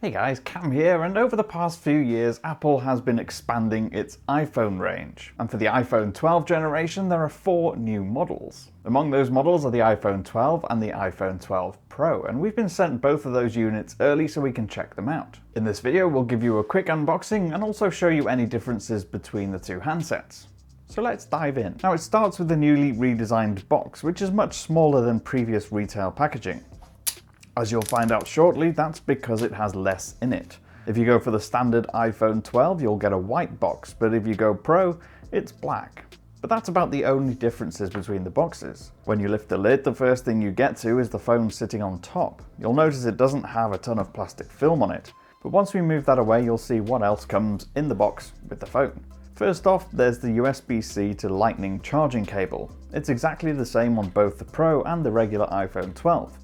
Hey guys, Cam here, and over the past few years Apple has been expanding its iPhone range. And for the iPhone 12 generation there are 4 new models. Among those models are the iPhone 12 and the iPhone 12 Pro, and we've been sent both of those units early so we can check them out. In this video we'll give you a quick unboxing and also show you any differences between the two handsets. So let's dive in. Now it starts with the newly redesigned box, which is much smaller than previous retail packaging. As you'll find out shortly, that's because it has less in it. If you go for the standard iPhone 12, you'll get a white box, but if you go Pro, it's black. But that's about the only differences between the boxes. When you lift the lid, the first thing you get to is the phone sitting on top. You'll notice it doesn't have a ton of plastic film on it, but once we move that away, you'll see what else comes in the box with the phone. First off, there's the USB-C to Lightning charging cable. It's exactly the same on both the Pro and the regular iPhone 12.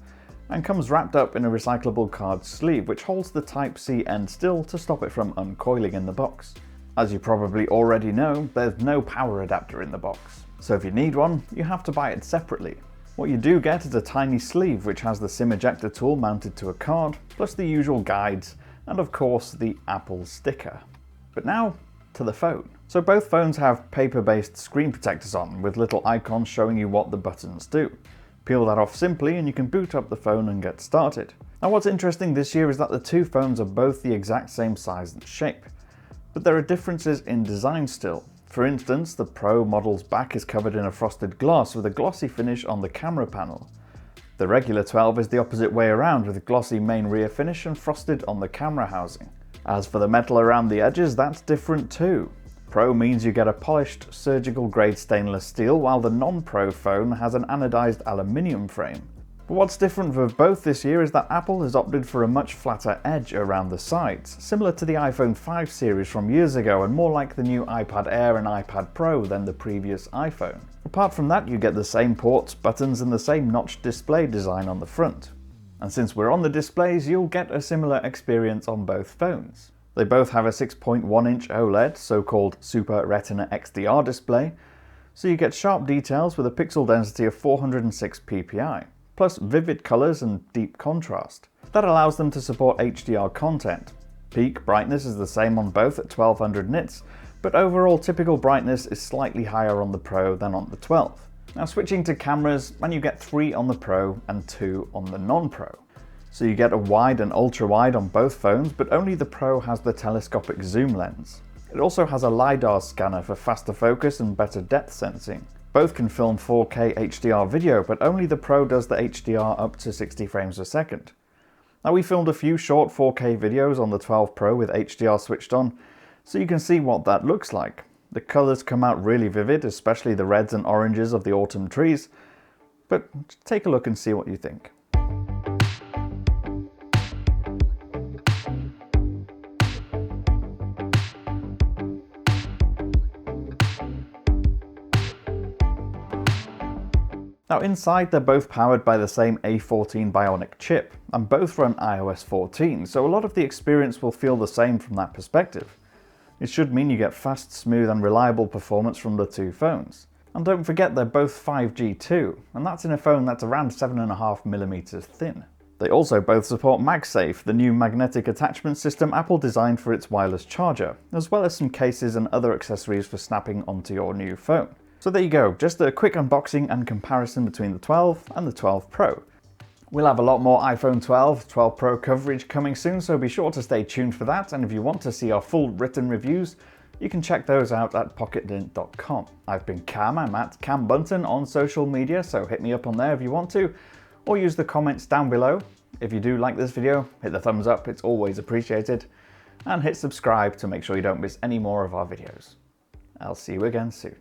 And comes wrapped up in a recyclable card sleeve which holds the Type-C end still to stop it from uncoiling in the box. As you probably already know, there's no power adapter in the box, so if you need one, you have to buy it separately. What you do get is a tiny sleeve which has the SIM ejector tool mounted to a card, plus the usual guides, and of course the Apple sticker. But now to the phone. So both phones have paper-based screen protectors on, with little icons showing you what the buttons do. Peel that off simply and you can boot up the phone and get started. Now what's interesting this year is that the two phones are both the exact same size and shape, but there are differences in design still. For instance, the Pro model's back is covered in a frosted glass with a glossy finish on the camera panel. The regular 12 is the opposite way around, with glossy main rear finish and frosted on the camera housing. As for the metal around the edges, that's different too. Pro means you get a polished surgical grade stainless steel, while the non-Pro phone has an anodized aluminium frame. But what's different for both this year is that Apple has opted for a much flatter edge around the sides, similar to the iPhone 5 series from years ago and more like the new iPad Air and iPad Pro than the previous iPhone. Apart from that, you get the same ports, buttons and the same notched display design on the front. And since we're on the displays, you'll get a similar experience on both phones. They both have a 6.1-inch OLED, so-called Super Retina XDR display, so you get sharp details with a pixel density of 406 ppi, plus vivid colors and deep contrast. That allows them to support HDR content. Peak brightness is the same on both at 1200 nits, but overall typical brightness is slightly higher on the Pro than on the 12. Now switching to cameras, and you get 3 on the Pro and 2 on the non-Pro. So you get a wide and ultra-wide on both phones, but only the Pro has the telescopic zoom lens. It also has a LiDAR scanner for faster focus and better depth sensing. Both can film 4K HDR video, but only the Pro does the HDR up to 60 frames a second. Now we filmed a few short 4K videos on the 12 Pro with HDR switched on, so you can see what that looks like. The colors come out really vivid, especially the reds and oranges of the autumn trees, but take a look and see what you think. Now inside, they're both powered by the same A14 Bionic chip, and both run iOS 14, so a lot of the experience will feel the same from that perspective. It should mean you get fast, smooth and reliable performance from the two phones. And don't forget they're both 5G too, and that's in a phone that's around 7.5mm thin. They also both support MagSafe, the new magnetic attachment system Apple designed for its wireless charger, as well as some cases and other accessories for snapping onto your new phone. So there you go, just a quick unboxing and comparison between the 12 and the 12 Pro. We'll have a lot more iPhone 12, 12 Pro coverage coming soon, so be sure to stay tuned for that, and if you want to see our full written reviews, you can check those out at Pocket-lint.com. I've been Cam, I'm at Cam Bunton on social media, so hit me up on there if you want to, or use the comments down below. If you do like this video, hit the thumbs up, it's always appreciated, and hit subscribe to make sure you don't miss any more of our videos. I'll see you again soon.